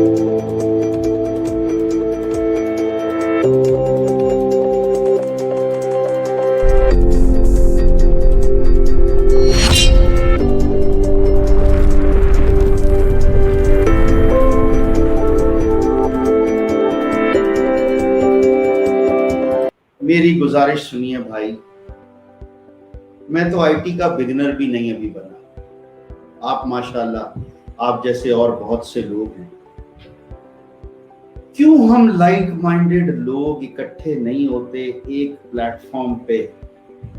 मेरी गुजारिश सुनिए भाई, मैं तो आईटी का बिगिनर भी नहीं अभी बना। आप माशाल्लाह, आप जैसे और बहुत से लोग हैं। क्यों हम लाइक माइंडेड लोग इकट्ठे नहीं होते एक प्लेटफॉर्म पे?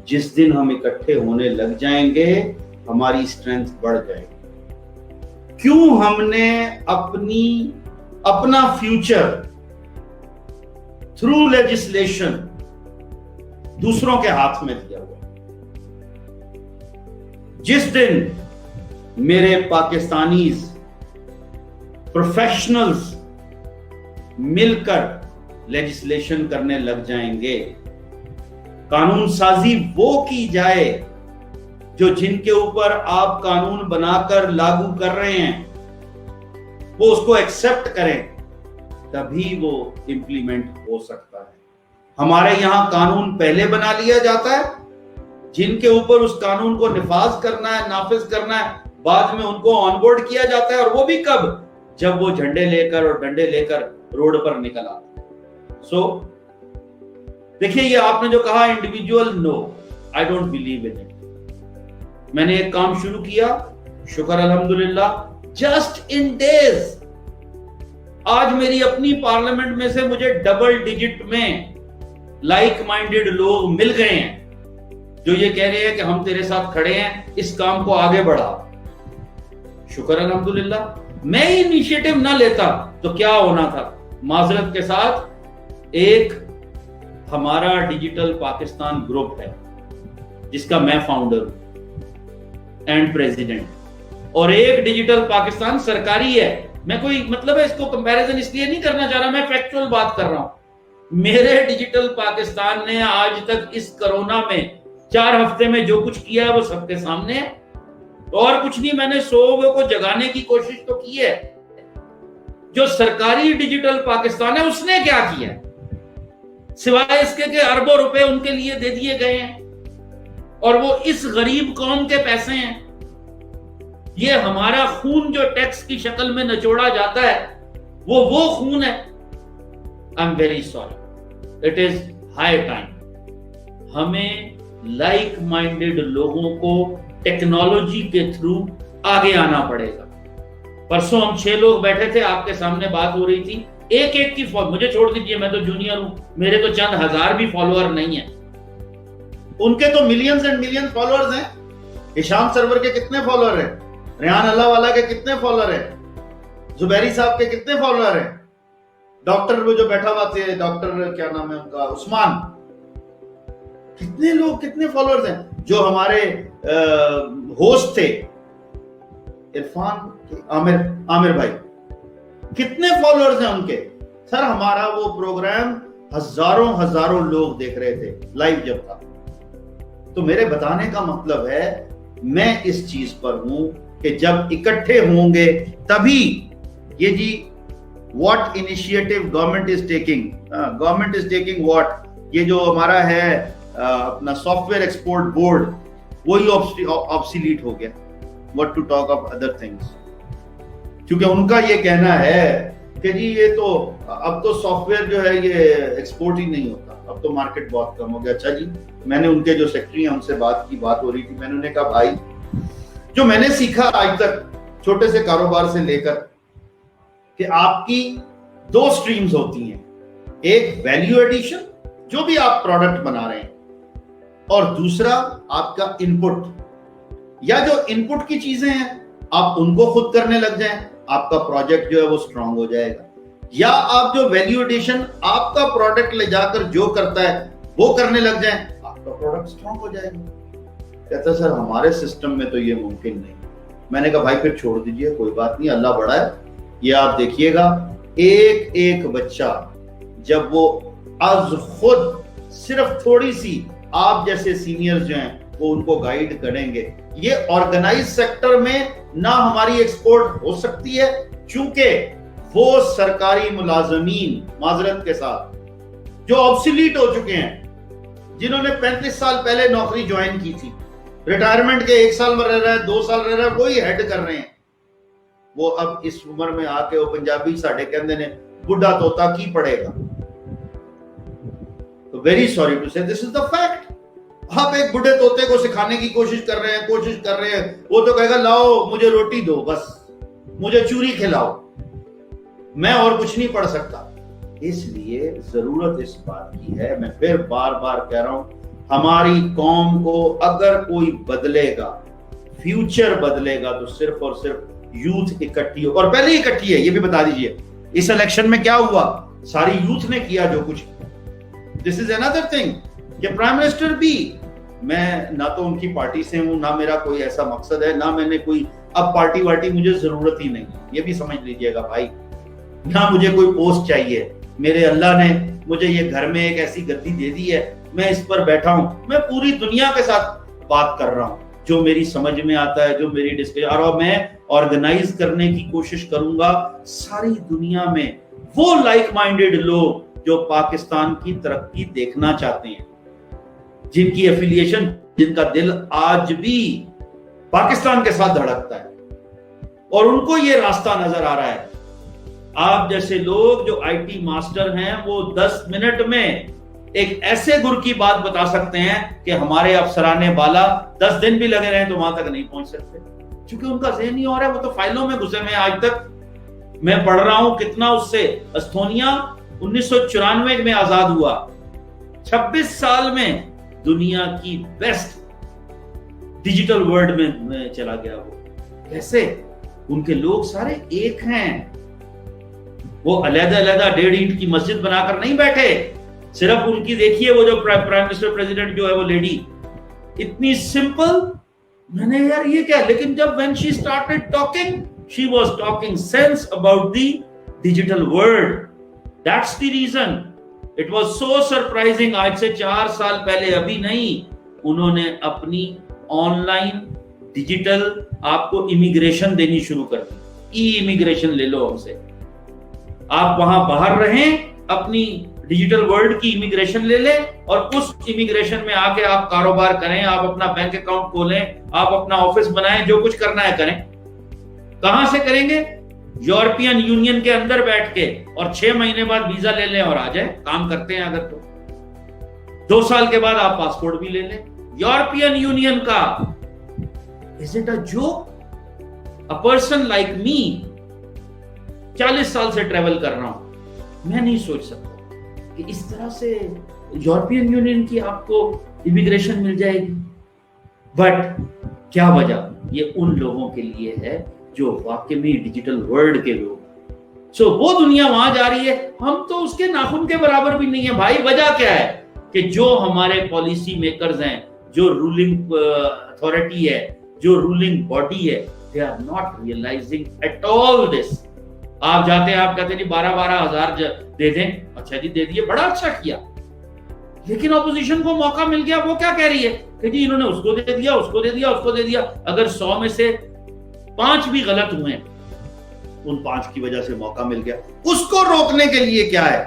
जिस दिन हम इकट्ठे होने लग जाएंगे हमारी स्ट्रेंथ बढ़ जाएगी। क्यों हमने अपना फ्यूचर थ्रू लेजिस्लेशन दूसरों के हाथ में दिया हुआ? जिस दिन मेरे पाकिस्तानीज प्रोफेशनल्स मिलकर लेजिस्लेशन करने लग जाएंगे, कानून साजी वो की जाए जो जिनके ऊपर आप कानून बनाकर लागू कर रहे हैं वो उसको एक्सेप्ट करें, तभी वो इंप्लीमेंट हो सकता है। हमारे यहां कानून पहले बना लिया जाता है, जिनके ऊपर उस कानून को निफाज करना है, नाफिज करना है, बाद में उनको ऑनबोर्ड किया जाता है। और वो भी कब? जब वो झंडे लेकर और डंडे लेकर रोड पर निकल आते हैं। देखिए, ये आपने जो कहा individual, no, I don't believe in it. मैंने एक काम शुरू किया, शुक्र अल्हम्दुलिल्लाह, जस्ट इन डेज आज मेरी अपनी पार्लियामेंट में से मुझे डबल डिजिट में लाइक माइंडेड लोग मिल गए हैं जो ये कह रहे हैं कि हम तेरे साथ खड़े हैं, इस काम को आगे बढ़ा। शुक्र अल्हम्दुलिल्लाह। मैं इनिशिएटिव ना लेता तो क्या होना था? माजरत के साथ, एक हमारा डिजिटल पाकिस्तान ग्रुप है जिसका मैं फाउंडर हूं एंड प्रेसिडेंट, और एक डिजिटल पाकिस्तान सरकारी है। मैं कोई मतलब है इसको कंपैरिजन इसलिए नहीं करना चाह रहा, मैं फैक्चुअल बात कर रहा हूं। मेरे डिजिटल पाकिस्तान ने आज तक इस कोरोना में 4 हफ्ते में जो कुछ किया है वो सबके सामने है। और कुछ नहीं, मैंने 100 लोगों को जगाने की कोशिश तो की है। जो सरकारी डिजिटल पाकिस्तान है उसने क्या किया सिवाय इसके कि अरबों रुपए उनके लिए दे दिए गए हैं और वो इस गरीब कौम के पैसे हैं। ये हमारा खून जो टैक्स की शक्ल में निचोड़ा जाता है वो खून है। I am very sorry, it is high time हमें लाइक माइंडेड लोगों को टेक्नोलॉजी के थ्रू आगे आना पड़ेगा। परसों हम 6 लोग बैठे थे, आपके सामने बात हो रही थी। एक एक की मुझे छोड़ दीजिए, मैं तो जूनियर हूं, मेरे तो चंद हजार भी फॉलोअर नहीं है, उनके तो मिलियंस एंड मिलियंस फॉलोअर्स हैं। ईशान सरवर के कितने फॉलोअर हैं? रेहान अल्लाह वाला के कितने फॉलोअर हैं? जुबैरी साहब के कितने फॉलोअर हैं? डॉक्टर वो जो बैठा हुआ थे, डॉक्टर क्या नाम है उनका, उस्मान, कितने लोग, कितने फॉलोअर्स हैं? जो हमारे होस्ट थे इरफान, आमिर भाई, कितने फॉलोअर्स हैं उनके? सर, हमारा वो प्रोग्राम हजारों लोग देख रहे थे लाइव जब था। तो मेरे बताने का मतलब है, मैं इस चीज पर हूं कि जब इकट्ठे होंगे तभी ये जी what initiative government is taking what, ये जो हमारा है अपना सॉफ्टवेयर एक्सपोर्ट बोर्ड, वही ऑब्सोलीट हो गया। What to talk of other things, क्योंकि उनका ये कहना है कि जी ये तो अब तो सॉफ्टवेयर जो है ये एक्सपोर्ट ही नहीं होता, अब तो मार्केट बहुत कम हो गया। अच्छा जी, मैंने उनके जो सेक्रेटरी हैं उनसे बात हो रही थी, मैंने उन्हें कहा भाई, जो मैंने सीखा आज तक छोटे से कारोबार से लेकर, कि आपकी 2 स्ट्रीम्स होती हैं, एक वैल्यू एडिशन जो भी आप प्रोडक्ट बना रहे हैं, और दूसरा आपका इनपुट, या जो इनपुट की चीजें हैं आप उनको खुद करने लग जाएं, आपका प्रोजेक्ट जो है वो स्ट्रांग हो जाएगा। या आप जो वैल्यू एडिशन आपका प्रोडक्ट ले जाकर जो करता है वो करने लग जाएं, आपका प्रोडक्ट स्ट्रांग हो जाएगा। कहता सर हमारे सिस्टम में तो ये मुमकिन नहीं। मैंने कहा भाई फिर छोड़ दीजिए, कोई बात नहीं, अल्लाह बड़ा है। ये आप देखिएगा, एक एक बच्चा जब वो आज खुद सिर्फ थोड़ी सी आप जैसे सीनियर्स जो हैं वो उनको गाइड करेंगे, ये ऑर्गेनाइज सेक्टर में ना हमारी एक्सपोर्ट हो सकती है, क्योंकि वो सरकारी मुलाजमीन, माजरत के साथ, जो ऑब्सोलीट हो चुके हैं, जिन्होंने 35 साल पहले नौकरी ज्वाइन की थी, रिटायरमेंट के 1 साल में रह रहा है, 2 साल रह रहा है, वही हेड कर रहे हैं, वो अब इस उम्र में आके वो पंजाबी साढ़े कहते ने बुढ़ा तोता की पड़ेगा। तो वेरी सॉरी टू से दिस इज द फैक्ट। आप एक बुढ़े तोते को सिखाने की कोशिश कर रहे हैं, वो तो कहेगा लाओ मुझे रोटी दो, बस मुझे चूरी खिलाओ, मैं और कुछ नहीं पढ़ सकता। इसलिए जरूरत इस बात की है, मैं फिर बार बार कह रहा हूं, हमारी कौम को अगर कोई बदलेगा, फ्यूचर बदलेगा, तो सिर्फ और सिर्फ यूथ इकट्ठी हो, और पहले ही इकट्ठी है। ये भी बता दीजिए इस इलेक्शन में क्या हुआ, सारी यूथ ने किया जो कुछ। दिस इज अनदर थिंग कि प्राइम मिनिस्टर भी, मैं ना तो उनकी पार्टी से हूं, ना मेरा कोई ऐसा मकसद है, ना मैंने कोई अब पार्टी वार्टी मुझे जरूरत ही नहीं, ये भी समझ लीजिएगा भाई, ना मुझे कोई पोस्ट चाहिए। मेरे अल्लाह ने मुझे ये घर में एक ऐसी गद्दी दे दी है, मैं इस पर बैठा हूं, मैं पूरी दुनिया के साथ बात कर रहा हूं, जो मेरी समझ में आता है, जो मेरी डिस्कशन, और मैं ऑर्गेनाइज करने की कोशिश करूंगा सारी दुनिया में वो लाइक माइंडेड लोग जो पाकिस्तान की तरक्की देखना चाहते हैं, जिनकी एफिलिएशन, जिनका दिल आज भी पाकिस्तान के साथ धड़कता है, और उनको ये रास्ता नजर आ रहा है। आप जैसे लोग जो आईटी मास्टर हैं, वो 10 मिनट में एक ऐसे गुर की बात बता सकते हैं कि हमारे अफसराने बाला 10 दिन भी लगे रहे तो वहां तक नहीं पहुंच सकते, क्योंकि उनका ज़हन ही और है, वो तो फाइलों में घुसे में। आज तक मैं पढ़ रहा हूं कितना उससे, एस्थोनिया 1994 में आजाद हुआ, 26 साल में दुनिया की बेस्ट डिजिटल वर्ल्ड में चला गया। वो कैसे? उनके लोग सारे एक हैं, वो अलग अलग 1.5 ईंट की मस्जिद बनाकर नहीं बैठे। सिर्फ उनकी देखिए वो जो प्राइम मिनिस्टर प्रेसिडेंट जो है वो लेडी, इतनी सिंपल। मैंने यार ये क्या, लेकिन जब when she started talking, she was talking sense about the digital world. That's the reason it was so surprising. आज से 4 साल पहले, अभी नहीं, उन्होंने अपनी ऑनलाइन डिजिटल आपको इमिग्रेशन देनी शुरू कर दी। ई इमिग्रेशन ले लो हमसे, आप वहां बाहर रहें, अपनी डिजिटल वर्ल्ड की इमिग्रेशन ले लें, और उस इमिग्रेशन में आके आप कारोबार करें, आप अपना बैंक अकाउंट खोलें, आप अपना ऑफिस बनाएं, जो कुछ करना है करें। कहां से करेंगे? यूरोपियन यूनियन के अंदर बैठ के, और 6 महीने बाद वीजा ले लें और आ जाए। काम करते हैं अगर तो 2 साल के बाद आप पासपोर्ट भी ले लें यूरोपियन यूनियन का। Is it a joke? A person like me 40 साल से ट्रेवल कर रहा हूं, मैं नहीं सोच सकता कि इस तरह से यूरोपियन यूनियन की आपको इमिग्रेशन मिल जाएगी। बट क्या वजह? ये उन लोगों के लिए है जो वाकई में डिजिटल वर्ल्ड के लोग। सो वो दुनिया वहां जा रही है, हम तो उसके नाखून के बराबर भी नहीं है भाई। वजह क्या है? कि जो हमारे पॉलिसी मेकर्स हैं, जो रूलिंग अथॉरिटी है, जो रूलिंग बॉडी है, they are not realising at all this. आप जाते हैं, आप कहते हैं 12-12 हजार दे दें, अच्छा जी दे दिए, बड़ा अच्छा किया, लेकिन ऑपोजिशन को मौका मिल गया। वो क्या कह रही है कि जी इन्होंने उसको दे दिया, उसको दे दिया, उसको दे दिया। अगर 100 में से 5 भी गलत हुए, उन 5 की वजह से मौका मिल गया। उसको रोकने के लिए क्या है?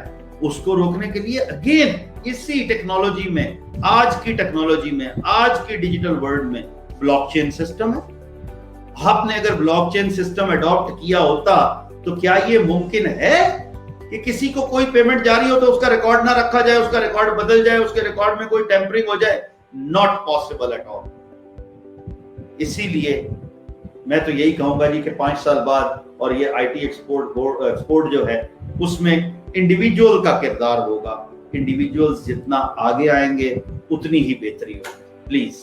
उसको रोकने के लिए अगेन इसी टेक्नोलॉजी में, आज की टेक्नोलॉजी में, आज की डिजिटल वर्ल्ड में ब्लॉकचेन सिस्टम है। आपने अगर ब्लॉकचेन सिस्टम अडॉप्ट किया होता तो क्या ये मुमकिन है कि किसी को कोई पेमेंट जारी हो तो उसका रिकॉर्ड ना रखा जाए, उसका रिकॉर्ड बदल जाए, उसके रिकॉर्ड में कोई टेम्परिंग हो जाए? Not possible at all. इसीलिए मैं तो यही कहूंगा जी कि 5 साल बाद, और ये आईटी एक्सपोर्ट जो है उसमें इंडिविजुअल का किरदार होगा। इंडिविजुअल्स जितना आगे आएंगे उतनी ही बेहतरी होगी। प्लीज